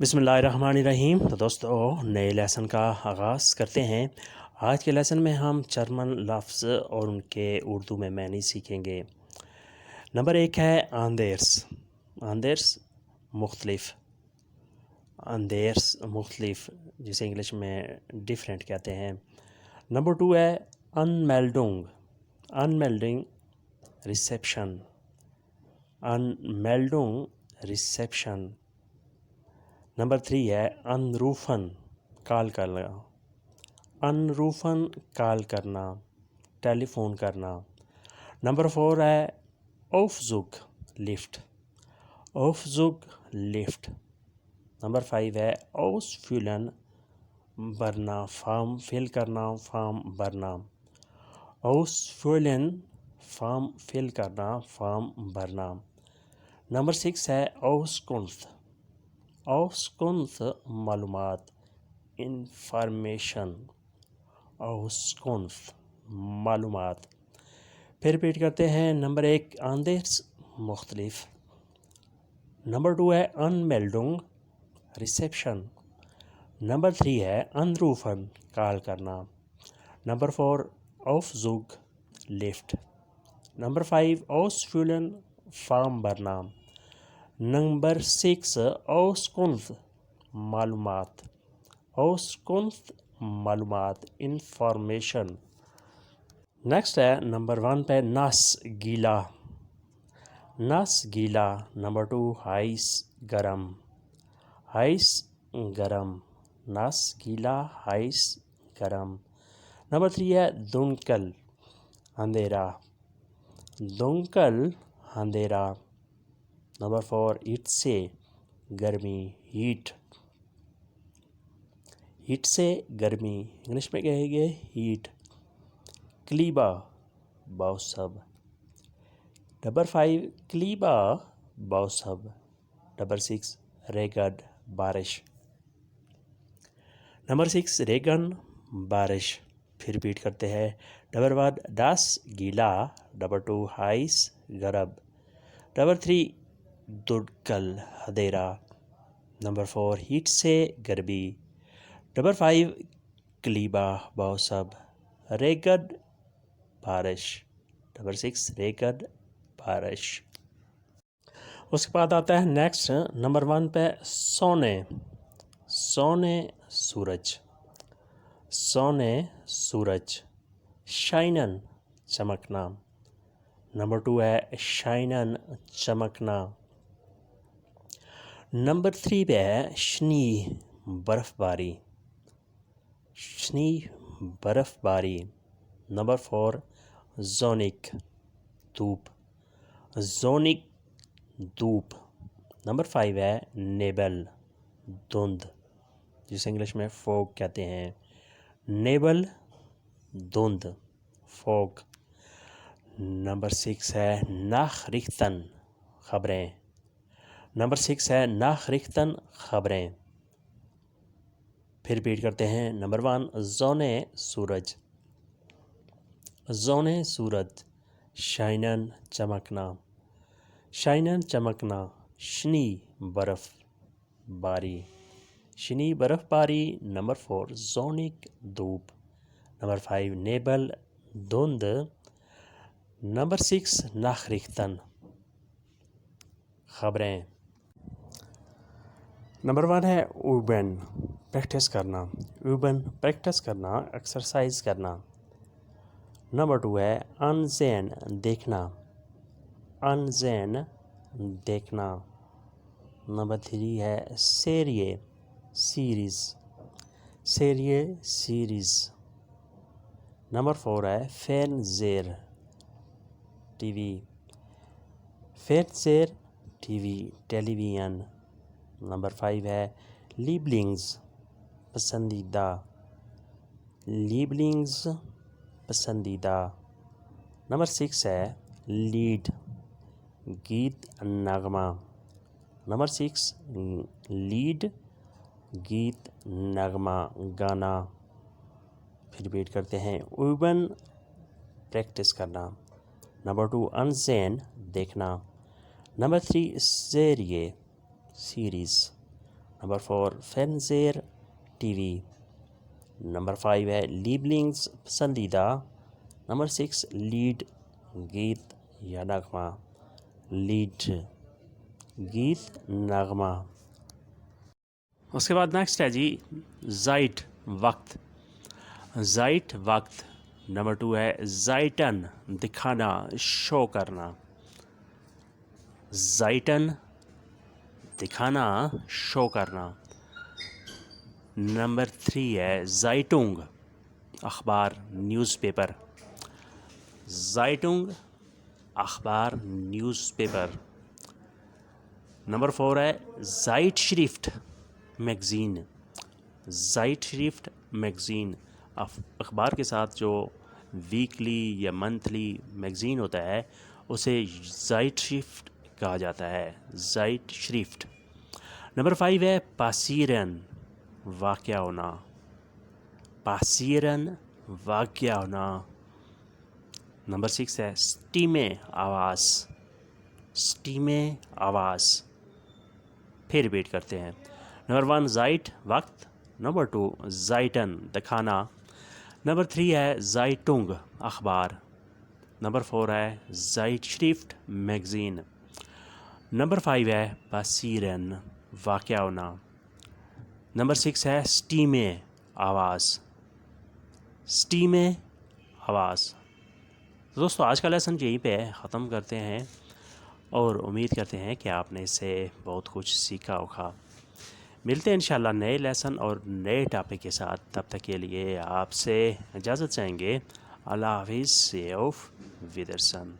बिस्मिल्लाहिर्रहमानिर्रहीम। तो दोस्तों, नए लेसन का आगाज़ करते हैं। आज के लेसन में हम जर्मन लफ्ज़ और उनके उर्दू में मानी सीखेंगे। नंबर 1 है आंदेर्स। आंदेर्स मुख्तलिफ, आंदेर्स मुख्तलिफ, जिसे इंग्लिश में डिफरेंट कहते हैं। नंबर 2 है अनमेल्डुंग। अनमेल्डिंग रिसेप्शन, अनमेल्डुंग रिसेप्शन। नंबर 3 है अनरूफन, कॉल करना। अनरूफन कॉल करना, टेलीफोन करना। नंबर 4 है ऑफजुग, लिफ्ट। ऑफजुग लिफ्ट। नंबर 5 है ऑसफ्यूलन, भरना, फॉर्म फिल करना, फॉर्म भरना। ऑसफ्यूलन, फॉर्म फिल करना, फॉर्म भरना। नंबर 6 है ऑसकुंफ्त। ऑसकुंफ्त मालूमात, इंफॉर्मेशन। ऑसकुंफ्त मालूमात। फिर रिपीट करते हैं। नंबर 1 आंदेर्स मुख्तलिफ। नंबर 2 है अनमेल्डुंग रिसेप्शन। नंबर 3 है अनरूफन, कॉल करना। नंबर 4 ऑफजुग लिफ्ट। नंबर 5 ऑसफ्यूलन, फॉर्म भरना। नंबर 6 ऑसकुंफ्त मालूमात। ऑसकुंफ्त मालूमात, इंफॉर्मेशन। नेक्स्ट है नंबर 1 पे नस गीला। नस गीला। नंबर 2 हाइस गरम। हाइस गरम। नस गीला, हाइस गरम। नंबर 3 है दुनकल, अंधेरा। दुनकल अंधेरा। नंबर 4 हीट से गर्मी, हीट। हीट से गर्मी, इंग्लिश में कहेंगे हीट। क्लीबा बाउसब। नंबर 5 क्लीबा बाउसब। नंबर 6 रेगन, बारिश। नंबर 6 रेगन, बारिश। फिर रिपीट करते हैं। नंबर 1 डास गीला। नंबर 2 हाइस गरम। नंबर 3 दुनकल अंधेरा। नंबर 4 हीट से गर्मी। नंबर 5 क्लीबा बाउसब, रेगन बारिश। नंबर 6 रेगन, बारिश। उसके बाद आता है नेक्स्ट नंबर 1 पे सोने। सोने सूरज। सोने सूरज। शाइनन चमकना। नंबर 2 है शाइनन, चमकना। नंबर 3 पे है शनी, बर्फबारी। शनी, बर्फबारी। नंबर 4 जोनिक, धूप। जोनिक, धूप। नंबर 5 है नेबल, धुंध, जिसे इंग्लिश में फॉग कहते हैं। नेबल, धुंध, फॉग। नंबर 6 है नाखरिख्तन, खबरें। नंबर 6 है नाखरिख्तन, खबरें। फिर रिपीट करते हैं। नंबर 1 जोने सूरज। जोने सूरज, शाइनन चमकना। शाइनन चमकना। शनी बर्फ बारी। शनी बर्फबारी। नंबर 4 जोनिक, धूप। नंबर 5 नेबल, धुंध। नंबर 6 नाखरिख्तन, खबरें। नंबर 1 है ऊबन, प्रैक्टिस करना। ऊबन प्रैक्टिस करना, एक्सरसाइज करना। नंबर 2 है अनजेन, देखना। अनजेन, देखना। नंबर 3 है सेरिये, सीरीज़। सेरिये, सीरीज़। नंबर 4 है फेरनज़ेर, टीवी। फेरनज़ेर, टीवी, टेलीविज़न। नंबर 5 है लीबलिंग्स, पसंदीदा। लीबलिंग्स, पसंदीदा। नंबर 6 है लीड, गीत, नगमा। नंबर 6 लीड, गीत, नगमा, गाना। फिर रिपीट करते हैं। ऊबन प्रैक्टिस करना। नंबर 2 अनजेन, देखना। नंबर 3 सेरिये, सीरीज़। نمبر 4 فینزیر ٹی وی. نمبر 5 ہے لیبلنگز پسندیدہ. نمبر 6 لیڈ گیت یا نغمہ. لیڈ گیت نغمہ. اس کے بعد نیکسٹ ہے جی زائٹ وقت. زائٹ وقت. نمبر 2 ہے زائٹن دکھانا شو کرنا. زائٹن دکھانا شو کرنا. نمبر 3 ہے زائٹونگ اخبار نیوز پیپر. زائٹونگ اخبار نیوز پیپر. نمبر 4 ہے زائٹ شریفٹ میگزین. زائٹ شریفٹ میگزین اخبار کے ساتھ جو ویکلی یا منتھلی میگزین ہوتا ہے اسے زائٹ شریفٹ کہا جاتا ہے. زائٹ شریفٹ. نمبر 5 ہے پاسیرن واقع ہونا. پاسیرن واقع ہونا. نمبر 6 ہے سٹیم آواز. سٹیم آواز. پھر ریپیٹ کرتے ہیں. نمبر 1 زائٹ وقت. نمبر 2 زائٹن دکھانا. نمبر 3 ہے زائٹونگ اخبار. نمبر 4 ہے زائٹ شریفٹ میگزین. نمبر 5 ہے پاسیرن واقع ہونا. نمبر 6 ہے سٹیم آواز. سٹیم آواز. دوستو آج کا لیسن یہیں پہ ختم کرتے ہیں اور امید کرتے ہیں کہ آپ نے اس سے بہت کچھ سیکھا ہوگا. ملتے ہیں انشاءاللہ نئے لیسن اور نئے ٹاپک کے ساتھ. تب تک کے لیے آپ سے اجازت چاہیں گے. اللہ حافظ. سے آف ودرسن.